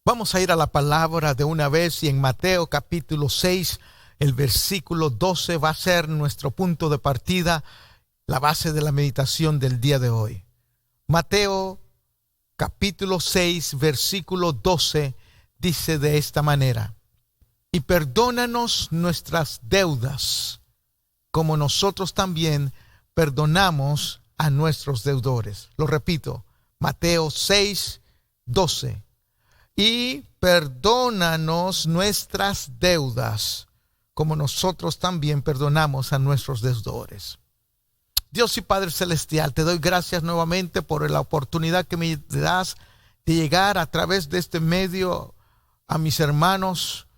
Vamos a ir a la palabra de una vez y en Mateo capítulo 6, el versículo 12 va a ser nuestro punto de partida, la base de la meditación del día de hoy. Mateo capítulo 6, versículo 12 dice de esta manera: y perdónanos nuestras deudas, como nosotros también perdonamos a nuestros deudores. Lo repito, Mateo 6, 12. Y perdónanos nuestras deudas, como nosotros también perdonamos a nuestros deudores. Dios y Padre Celestial, te doy gracias nuevamente por la oportunidad que me das de llegar a través de este medio a mis hermanos.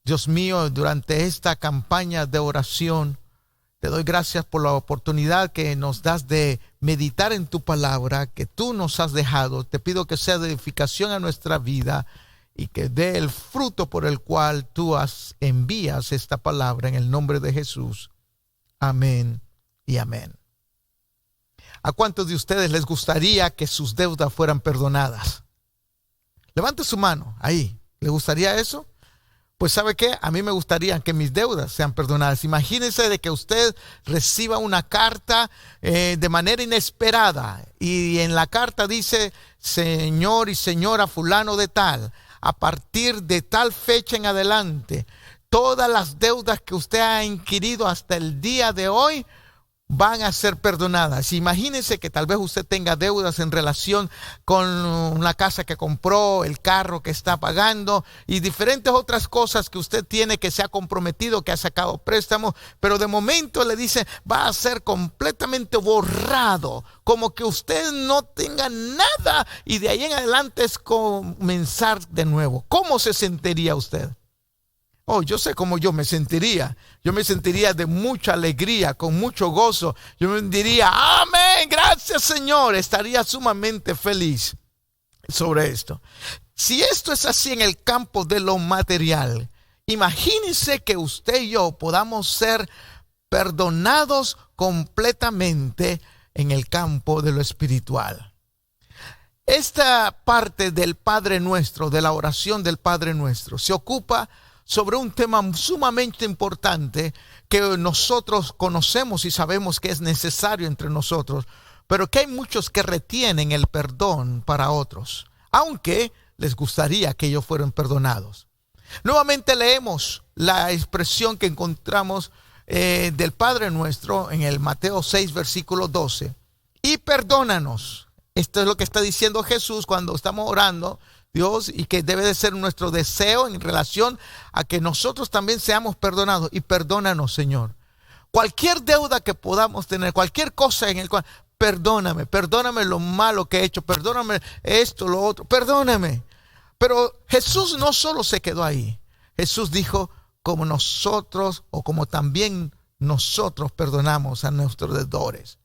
Dios mío, durante esta campaña de oración, te doy gracias por la oportunidad que nos das de meditar en tu palabra que tú nos has dejado. Te pido que sea de edificación a nuestra vida y que dé el fruto por el cual tú envías esta palabra en el nombre de Jesús. Amén y amén. ¿A cuántos de ustedes les gustaría que sus deudas fueran perdonadas? Levante su mano ahí. ¿Le gustaría eso? Pues ¿sabe qué? A mí me gustaría que mis deudas sean perdonadas. Imagínese de que usted reciba una carta de manera inesperada y en la carta dice: señor y señora fulano de tal, a partir de tal fecha en adelante, todas las deudas que usted ha inquirido hasta el día de hoy van a ser perdonadas. Imagínese que tal vez usted tenga deudas en relación con la casa que compró, el carro que está pagando y diferentes otras cosas que usted tiene, que se ha comprometido, que ha sacado préstamos, pero de momento le dice va a ser completamente borrado, como que usted no tenga nada y de ahí en adelante es comenzar de nuevo. ¿Cómo se sentiría usted? Oh, yo sé cómo yo me sentiría. Yo me sentiría de mucha alegría, con mucho gozo. Yo me diría: amén, gracias Señor. Estaría sumamente feliz sobre esto. Si esto es así en el campo de lo material, imagínense que usted y yo podamos ser perdonados completamente en el campo de lo espiritual. Esta parte del Padre Nuestro, de la oración del Padre Nuestro, se ocupa sobre un tema sumamente importante que nosotros conocemos y sabemos que es necesario entre nosotros, pero que hay muchos que retienen el perdón para otros, aunque les gustaría que ellos fueran perdonados. Nuevamente leemos la expresión que encontramos del Padre Nuestro en el Mateo 6, versículo 12. Y perdónanos. Esto es lo que está diciendo Jesús cuando estamos orando, Dios, y que debe de ser nuestro deseo en relación a que nosotros también seamos perdonados. Y perdónanos, Señor. Cualquier deuda que podamos tener, cualquier cosa en el cual, perdóname lo malo que he hecho, perdóname esto, lo otro, perdóname. Pero Jesús no solo se quedó ahí. Jesús dijo: como nosotros o como también nosotros perdonamos a nuestros deudores.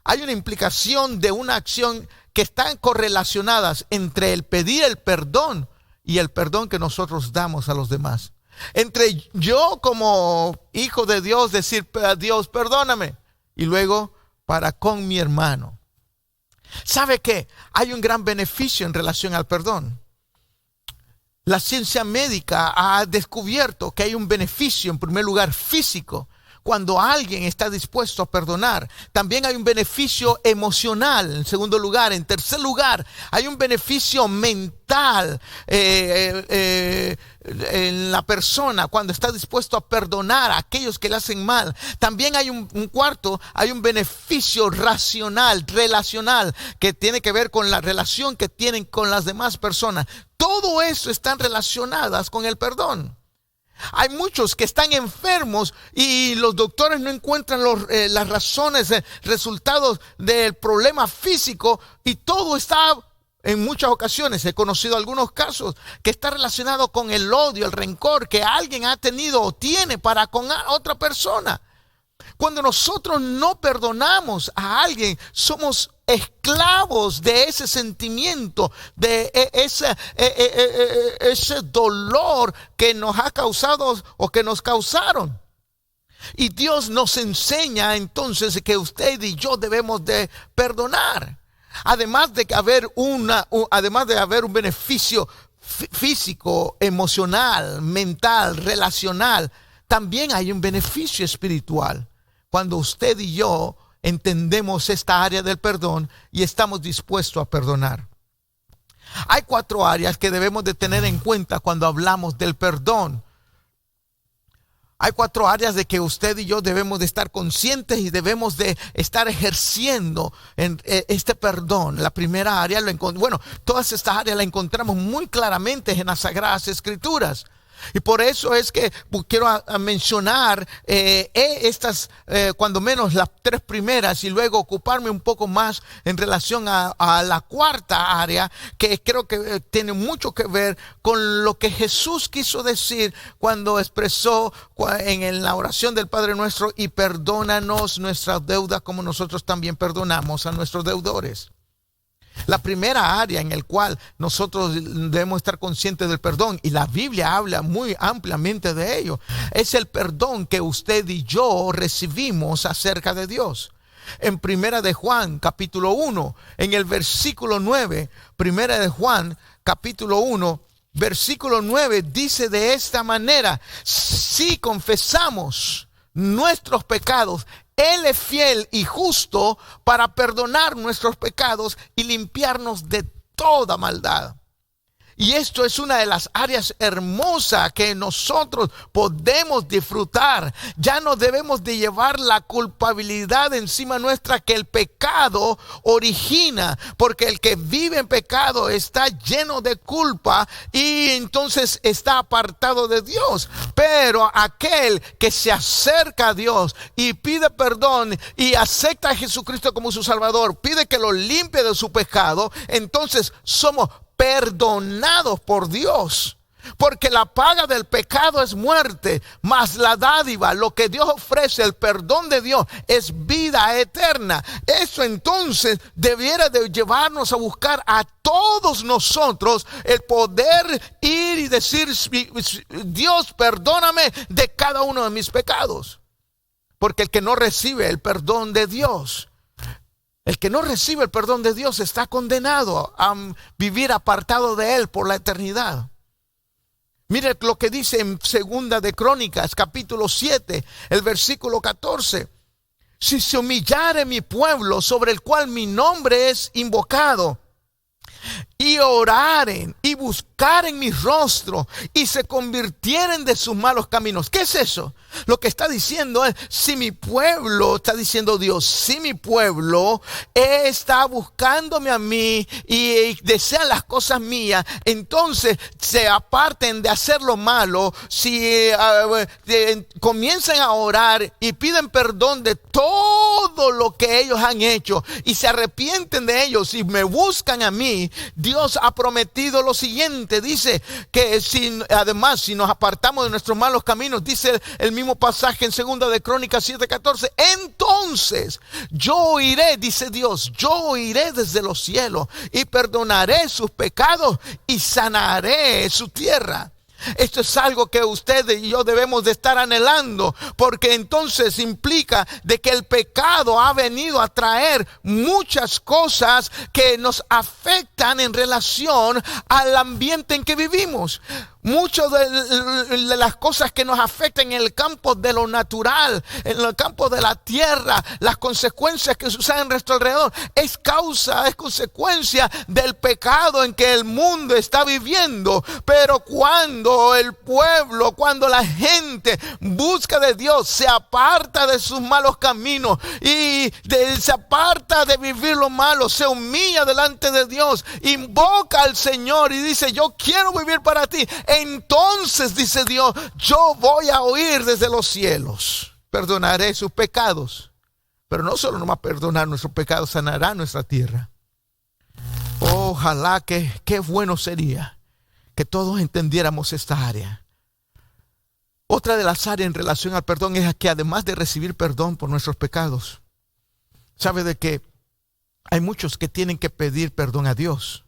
Hay una implicación de una acción que están correlacionadas entre el pedir el perdón y el perdón que nosotros damos a los demás. Entre yo como hijo de Dios decir a Dios: perdóname, y luego para con mi hermano. ¿Sabe qué? Hay un gran beneficio en relación al perdón. La ciencia médica ha descubierto que hay un beneficio, en primer lugar, físico. Cuando alguien está dispuesto a perdonar, también hay un beneficio emocional. En segundo lugar, en tercer lugar, hay un beneficio mental en la persona cuando está dispuesto a perdonar a aquellos que le hacen mal. También hay un cuarto, hay un beneficio racional, relacional, que tiene que ver con la relación que tienen con las demás personas. Todo eso están relacionadas con el perdón. Hay muchos que están enfermos y los doctores no encuentran las razones, resultados del problema físico, y todo está, en muchas ocasiones, he conocido algunos casos que está relacionado con el odio, el rencor que alguien ha tenido o tiene para con otra persona. Cuando nosotros no perdonamos a alguien, somos esclavos de ese sentimiento, de ese dolor que nos ha causado o que nos causaron. Y Dios nos enseña entonces que usted y yo debemos de perdonar. Además de haber un beneficio físico, emocional, mental, relacional, también hay un beneficio espiritual cuando usted y yo entendemos esta área del perdón y estamos dispuestos a perdonar. Hay 4 áreas que debemos de tener en cuenta cuando hablamos del perdón. Hay 4 áreas de que usted y yo debemos de estar conscientes y debemos de estar ejerciendo en este perdón. La primera área, todas estas áreas las encontramos muy claramente en las Sagradas Escrituras. Y por eso es que quiero mencionar estas, cuando menos las 3 primeras, y luego ocuparme un poco más en relación a la 4ª área, que creo que tiene mucho que ver con lo que Jesús quiso decir cuando expresó en la oración del Padre Nuestro: y perdónanos nuestras deudas como nosotros también perdonamos a nuestros deudores. La primera área en la cual nosotros debemos estar conscientes del perdón, y la Biblia habla muy ampliamente de ello, es el perdón que usted y yo recibimos acerca de Dios. En Primera de Juan, capítulo 1, en el versículo 9, Primera de Juan, capítulo 1, versículo 9, dice de esta manera: si confesamos nuestros pecados, Él es fiel y justo para perdonar nuestros pecados y limpiarnos de toda maldad. Y esto es una de las áreas hermosas que nosotros podemos disfrutar. Ya no debemos de llevar la culpabilidad encima nuestra que el pecado origina, porque el que vive en pecado está lleno de culpa y entonces está apartado de Dios. Pero aquel que se acerca a Dios y pide perdón y acepta a Jesucristo como su Salvador, pide que lo limpie de su pecado, entonces somos perdonados por Dios, porque la paga del pecado es muerte, mas la dádiva, lo que Dios ofrece, el perdón de Dios, es vida eterna. Eso entonces debiera de llevarnos a buscar a todos nosotros el poder ir y decir: Dios, perdóname de cada uno de mis pecados. Porque el que no recibe el perdón de Dios, el que no recibe el perdón de Dios, está condenado a vivir apartado de Él por la eternidad. Mire lo que dice en Segunda de Crónicas, capítulo 7, el versículo 14. Si se humillare mi pueblo, sobre el cual mi nombre es invocado, y oraren y buscaren mi rostro y se convirtieren de sus malos caminos. ¿Qué es eso? Lo que está diciendo es: si mi pueblo, está diciendo Dios, si mi pueblo está buscándome a mí y desean las cosas mías, entonces se aparten de hacer lo malo, si comiencen a orar y piden perdón de todo lo que ellos han hecho y se arrepienten de ellos y me buscan a mí, Dios ha prometido lo siguiente. Dice que además si nos apartamos de nuestros malos caminos, dice el mismo pasaje en Segunda de Crónicas 7:14, entonces yo oiré, dice Dios, yo oiré desde los cielos y perdonaré sus pecados y sanaré su tierra. Esto es algo que usted y yo debemos de estar anhelando, porque entonces implica de que el pecado ha venido a traer muchas cosas que nos afectan en relación al ambiente en que vivimos. Muchas de las cosas que nos afectan en el campo de lo natural, en el campo de la tierra, las consecuencias que suceden a nuestro alrededor, es consecuencia del pecado en que el mundo está viviendo. Pero cuando el pueblo, cuando la gente busca de Dios, se aparta de sus malos caminos y se aparta de vivir lo malo, se humilla delante de Dios, invoca al Señor y dice: yo quiero vivir para ti. Entonces, dice Dios, yo voy a oír desde los cielos, perdonaré sus pecados. Pero no solo nomás perdonar nuestros pecados, sanará nuestra tierra. Ojalá que qué bueno sería que todos entendiéramos esta área. Otra de las áreas en relación al perdón es que además de recibir perdón por nuestros pecados, sabe de que hay muchos que tienen que pedir perdón a Dios.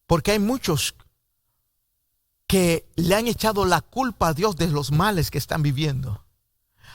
Porque hay muchos que le han echado la culpa a Dios de los males que están viviendo.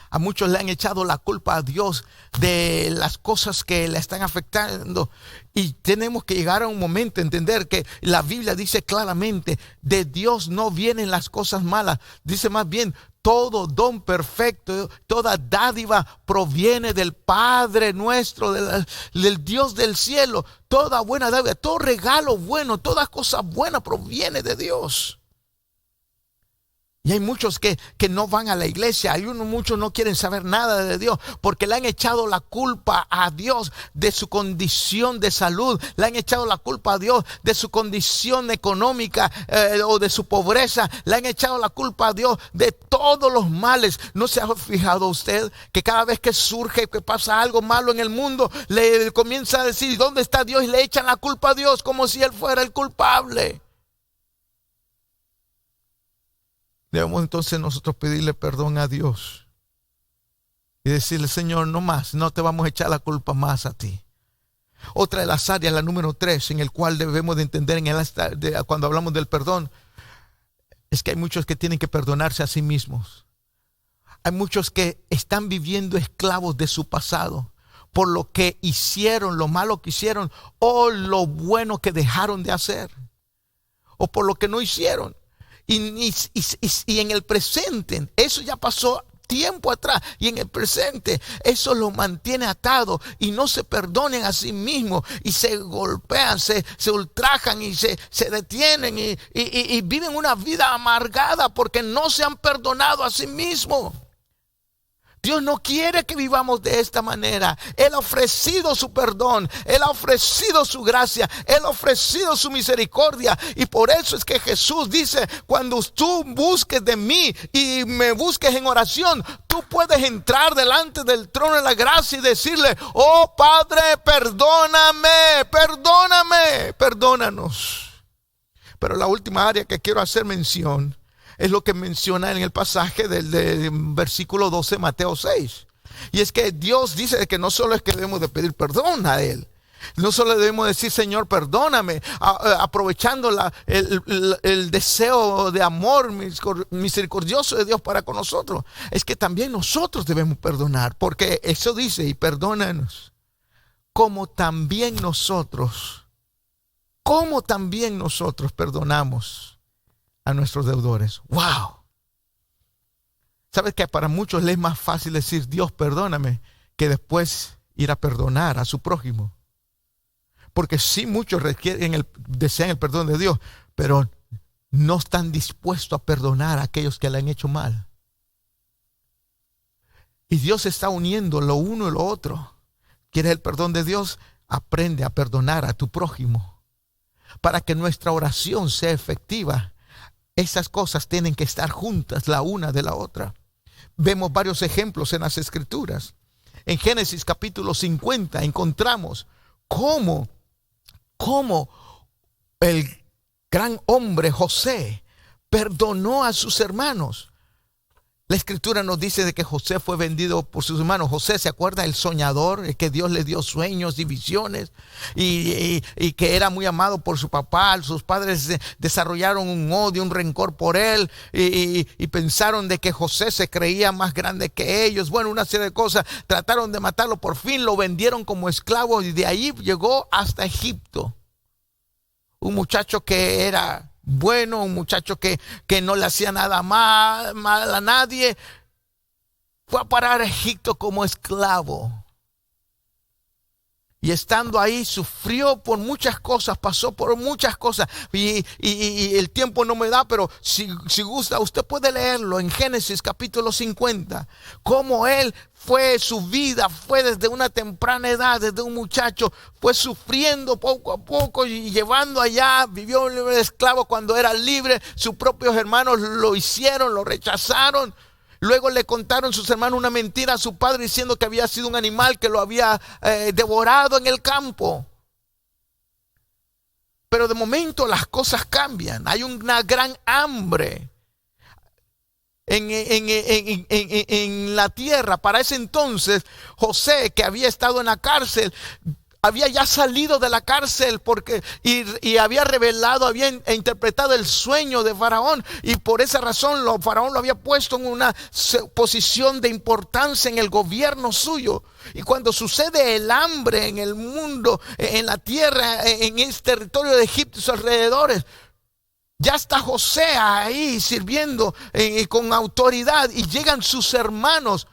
A muchos le han echado la culpa a Dios de las cosas que le están afectando. Y tenemos que llegar a un momento, entender que la Biblia dice claramente, de Dios no vienen las cosas malas. Dice más bien, todo don perfecto, toda dádiva proviene del Padre nuestro, del Dios del cielo. Toda buena dádiva, todo regalo bueno, toda cosa buena proviene de Dios. Y hay muchos que no van a la iglesia. Muchos no quieren saber nada de Dios porque le han echado la culpa a Dios de su condición de salud. Le han echado la culpa a Dios de su condición económica o de su pobreza. Le han echado la culpa a Dios de todos los males. ¿No se ha fijado usted que cada vez que surge, que pasa algo malo en el mundo, le comienza a decir ¿dónde está Dios? Y le echan la culpa a Dios como si Él fuera el culpable. Debemos entonces nosotros pedirle perdón a Dios y decirle, Señor, no más, no te vamos a echar la culpa más a ti. Otra de las áreas, la número 3, en el cual debemos de entender cuando hablamos del perdón, es que hay muchos que tienen que perdonarse a sí mismos. Hay muchos que están viviendo esclavos de su pasado por lo que hicieron, lo malo que hicieron o lo bueno que dejaron de hacer o por lo que no hicieron. Y en el presente, eso ya pasó tiempo atrás, y en el presente eso los mantiene atados y no se perdonen a sí mismos y se golpean, se ultrajan y se detienen y viven una vida amargada porque no se han perdonado a sí mismos. Dios no quiere que vivamos de esta manera. Él ha ofrecido su perdón, Él ha ofrecido su gracia, Él ha ofrecido su misericordia. Y por eso es que Jesús dice, cuando tú busques de mí y me busques en oración, tú puedes entrar delante del trono de la gracia y decirle, oh Padre, perdóname, perdónanos. Pero la última área que quiero hacer mención es lo que menciona en el pasaje del versículo 12, Mateo 6. Y es que Dios dice que no solo es que debemos de pedir perdón a Él, no solo debemos decir, Señor, perdóname, aprovechando el deseo de amor misericordioso de Dios para con nosotros. Es que también nosotros debemos perdonar, porque eso dice, y perdónanos, como también nosotros perdonamos a nuestros deudores. ¡Wow! ¿Sabes que para muchos les es más fácil decir Dios perdóname que después ir a perdonar a su prójimo? Porque sí, muchos desean el perdón de Dios, pero no están dispuestos a perdonar a aquellos que le han hecho mal. Y Dios está uniendo lo uno y lo otro. ¿Quieres el perdón de Dios? Aprende a perdonar a tu prójimo para que nuestra oración sea efectiva. Esas cosas tienen que estar juntas la una de la otra. Vemos varios ejemplos en las Escrituras. En Génesis capítulo 50 encontramos cómo el gran hombre José perdonó a sus hermanos. La Escritura nos dice de que José fue vendido por sus hermanos. José, ¿se acuerda? El soñador, el que Dios le dio sueños y visiones y que era muy amado por su papá. Sus padres desarrollaron un odio, un rencor por él y pensaron de que José se creía más grande que ellos. Bueno, una serie de cosas. Trataron de matarlo. Por fin lo vendieron como esclavo y de ahí llegó hasta Egipto. Un muchacho que era bueno, un muchacho que no le hacía nada mal a nadie, fue a parar a Egipto como esclavo. Y estando ahí sufrió por muchas cosas, pasó por muchas cosas. Y el tiempo no me da, pero si gusta, usted puede leerlo en Génesis capítulo 50. Cómo él su vida fue desde una temprana edad, desde un muchacho, fue sufriendo poco a poco y llevando allá, vivió de esclavo cuando era libre. Sus propios hermanos lo hicieron, lo rechazaron. Luego le contaron sus hermanos una mentira a su padre diciendo que había sido un animal que lo había devorado en el campo. Pero de momento las cosas cambian. Hay una gran hambre en la tierra. Para ese entonces José, que había estado en la cárcel, había ya salido de la cárcel y había revelado, había interpretado el sueño de Faraón, y por esa razón Faraón lo había puesto en una posición de importancia en el gobierno suyo. Y cuando sucede el hambre en el mundo, en la tierra, en este territorio de Egipto y sus alrededores, ya está José ahí sirviendo con autoridad, y llegan sus hermanos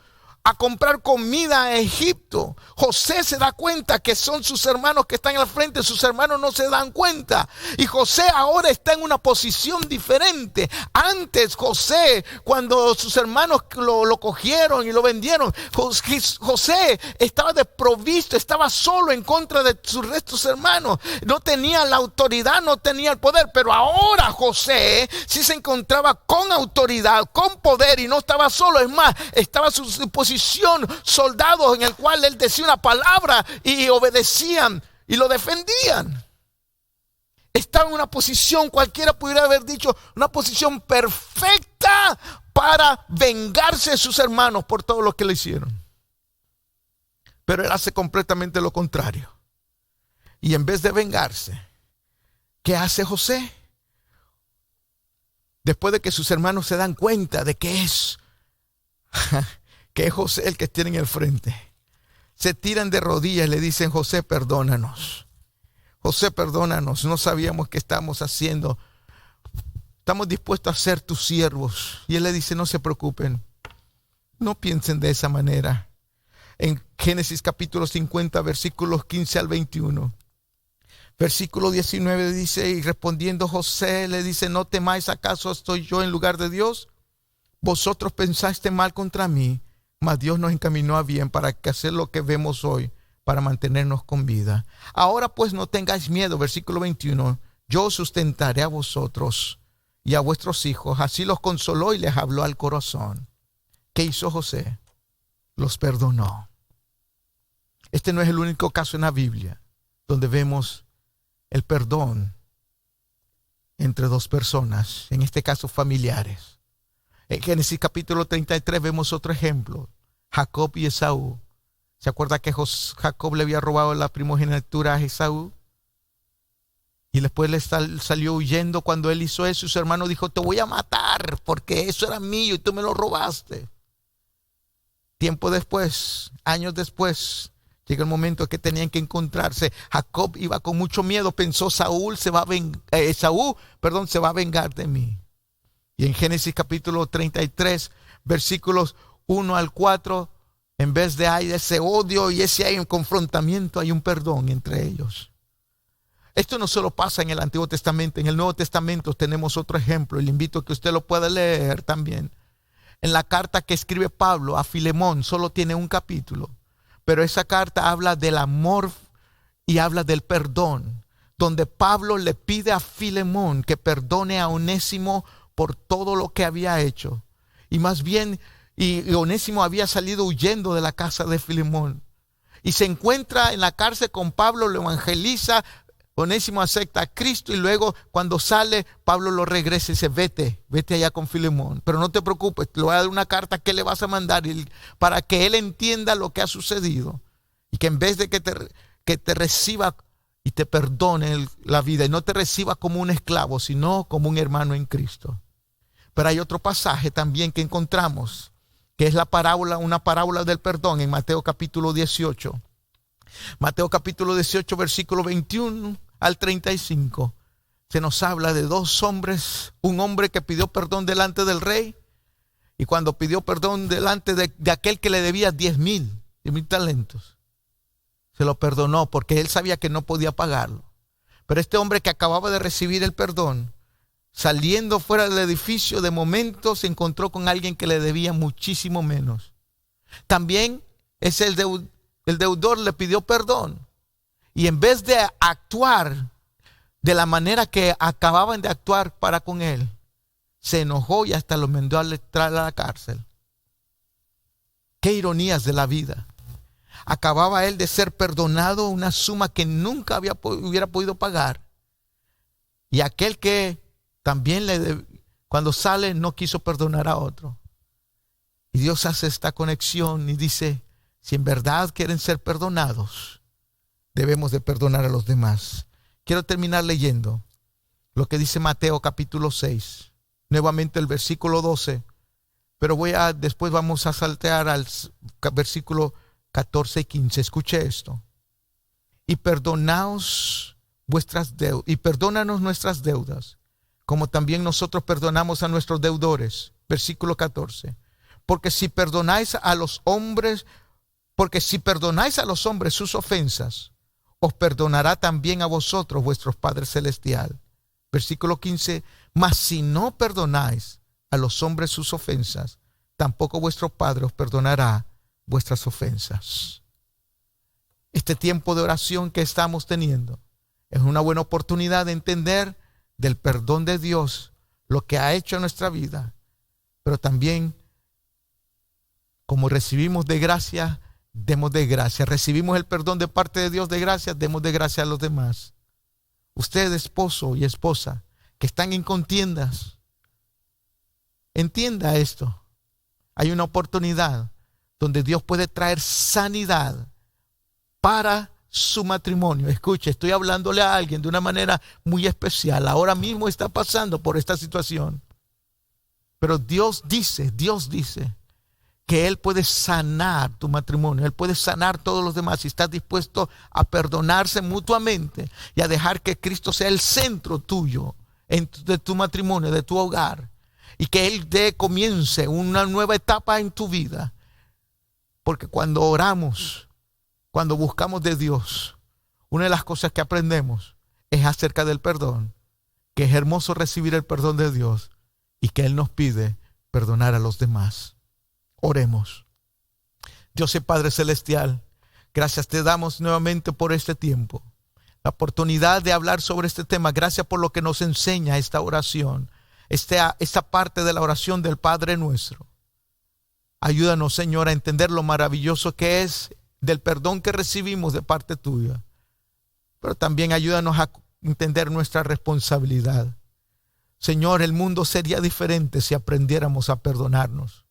a comprar comida a Egipto. José se da cuenta que son sus hermanos que están al frente. Sus hermanos no se dan cuenta, y José ahora está en una posición diferente. Antes José, cuando sus hermanos lo cogieron y lo vendieron, José estaba desprovisto, estaba solo en contra de sus restos hermanos. No tenía la autoridad, no tenía el poder. Pero ahora José sí se encontraba con autoridad, con poder, y no estaba solo. Es más, estaba a su posición soldados en el cual él decía una palabra y obedecían y lo defendían. Estaba en una posición, cualquiera pudiera haber dicho, una posición perfecta para vengarse de sus hermanos por todo lo que le hicieron. Pero él hace completamente lo contrario. Y en vez de vengarse, ¿qué hace José? Después de que sus hermanos se dan cuenta de que es José el que tiene en el frente, se tiran de rodillas y le dicen: José, perdónanos. José, perdónanos. No sabíamos qué estamos haciendo. Estamos dispuestos a ser tus siervos. Y él le dice: no se preocupen. No piensen de esa manera. En Génesis capítulo 50, versículos 15 al 21. Versículo 19 dice: y respondiendo José le dice: no temáis, ¿acaso estoy yo en lugar de Dios? Vosotros pensaste mal contra mí, mas Dios nos encaminó a bien para que hacer lo que vemos hoy, para mantenernos con vida. Ahora pues no tengáis miedo. Versículo 21. Yo os sustentaré a vosotros y a vuestros hijos. Así los consoló y les habló al corazón. ¿Qué hizo José? Los perdonó. Este no es el único caso en la Biblia donde vemos el perdón entre dos personas, en este caso familiares. En Génesis capítulo 33 vemos otro ejemplo: Jacob y Esaú. ¿Se acuerda que Jacob le había robado la primogenitura a Esaú? Y después le salió huyendo. Cuando él hizo eso, su hermano dijo: te voy a matar porque eso era mío y tú me lo robaste. Tiempo después, años después, llega el momento que tenían que encontrarse. Jacob iba con mucho miedo, pensó: Esaú se va a vengar de mí. Y en Génesis capítulo 33, versículos 1 al 4, en vez de hay ese odio y hay un confrontamiento, hay un perdón entre ellos. Esto no solo pasa en el Antiguo Testamento, en el Nuevo Testamento tenemos otro ejemplo, y le invito a que usted lo pueda leer también. En la carta que escribe Pablo a Filemón, solo tiene un capítulo, pero esa carta habla del amor y habla del perdón, donde Pablo le pide a Filemón que perdone a Onésimo por todo lo que había hecho. Y más bien, y Onésimo había salido huyendo de la casa de Filemón, y se encuentra en la cárcel con Pablo, lo evangeliza. Onésimo acepta a Cristo, y luego cuando sale, Pablo lo regresa y dice: vete allá con Filemón, pero no te preocupes, te voy a dar una carta que le vas a mandar para que él entienda lo que ha sucedido, y que en vez de que te reciba y te perdone la vida, y no te reciba como un esclavo, sino como un hermano en Cristo. Pero hay otro pasaje también que encontramos, que es una parábola del perdón, en Mateo capítulo 18. Mateo capítulo 18, versículo 21 al 35. Se nos habla de dos hombres: un hombre que pidió perdón delante del rey, y cuando pidió perdón delante de aquel que le debía 10,000 talentos, se lo perdonó porque él sabía que no podía pagarlo. Pero este hombre que acababa de recibir el perdón, saliendo fuera del edificio, de momento se encontró con alguien que le debía muchísimo menos. También es el deudor le pidió perdón, y en vez de actuar de la manera que acababan de actuar para con él, se enojó y hasta lo mandó a entrar a la cárcel. Qué ironías de la vida. Acababa él de ser perdonado una suma que nunca hubiera podido pagar, y aquel que también cuando sale no quiso perdonar a otro. Y Dios hace esta conexión y dice: si en verdad quieren ser perdonados, debemos de perdonar a los demás. Quiero terminar leyendo lo que dice Mateo capítulo 6, nuevamente el versículo 12, pero después vamos a saltear al versículo 14 y 15. Escuche esto. Y perdónanos nuestras deudas, como también nosotros perdonamos a nuestros deudores. Versículo 14. Porque si perdonáis a los hombres sus ofensas, os perdonará también a vosotros vuestro Padre Celestial. Versículo 15. Mas si no perdonáis a los hombres sus ofensas, tampoco vuestro Padre os perdonará vuestras ofensas. Este tiempo de oración que estamos teniendo es una buena oportunidad de entender del perdón de Dios, lo que ha hecho en nuestra vida, pero también como recibimos de gracia, demos de gracia. Recibimos el perdón de parte de Dios de gracia, demos de gracia a los demás. Usted, esposo y esposa, que están en contiendas, entienda esto. Hay una oportunidad donde Dios puede traer sanidad para su matrimonio. Escuche, estoy hablándole a alguien de una manera muy especial. Ahora mismo está pasando por esta situación. Pero Dios dice que Él puede sanar tu matrimonio. Él puede sanar todos los demás si estás dispuesto a perdonarse mutuamente y a dejar que Cristo sea el centro tuyo, de tu matrimonio, de tu hogar. Y que Él comience una nueva etapa en tu vida. Porque cuando oramos, cuando buscamos de Dios, una de las cosas que aprendemos es acerca del perdón, que es hermoso recibir el perdón de Dios y que Él nos pide perdonar a los demás. Oremos. Dios y Padre Celestial, gracias te damos nuevamente por este tiempo, la oportunidad de hablar sobre este tema. Gracias por lo que nos enseña esta oración, esta parte de la oración del Padre Nuestro. Ayúdanos, Señor, a entender lo maravilloso que es del perdón que recibimos de parte tuya. Pero también ayúdanos a entender nuestra responsabilidad. Señor, el mundo sería diferente si aprendiéramos a perdonarnos.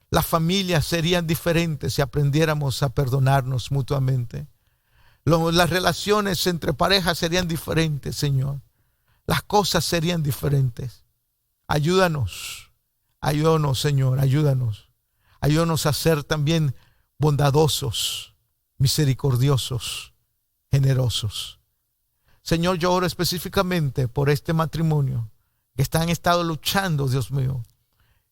Las familias serían diferentes si aprendiéramos a perdonarnos mutuamente. Las relaciones entre parejas serían diferentes, Señor. Las cosas serían diferentes. Ayúdanos, Señor, ayúdanos. Ayúdanos a ser también bondadosos, misericordiosos, generosos. Señor, yo oro específicamente por este matrimonio que han estado luchando, Dios mío.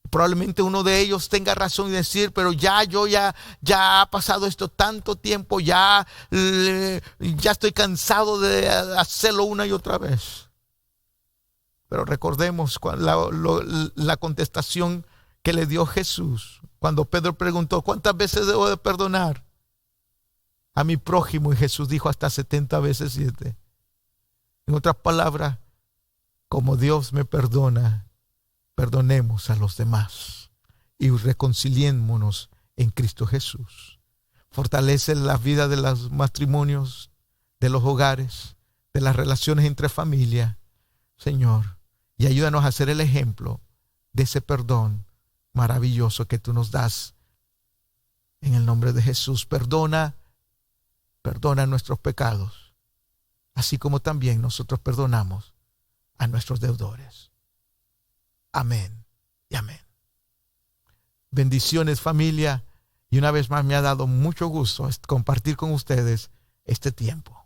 Probablemente uno de ellos tenga razón de decir, pero ya ha pasado esto tanto tiempo, ya estoy cansado de hacerlo una y otra vez. Pero recordemos la contestación que le dio Jesús cuando Pedro preguntó: ¿cuántas veces debo de perdonar a mi prójimo? Y Jesús dijo: hasta 70 veces 7. En otras palabras, como Dios me perdona, perdonemos a los demás y reconciliémonos en Cristo Jesús. Fortalece la vida de los matrimonios, de los hogares, de las relaciones entre familia, Señor, y ayúdanos a ser el ejemplo de ese perdón maravilloso que tú nos das. En el nombre de Jesús, perdona nuestros pecados, así como también nosotros perdonamos a nuestros deudores. Amén y amén. Bendiciones, familia, y una vez más me ha dado mucho gusto compartir con ustedes este tiempo.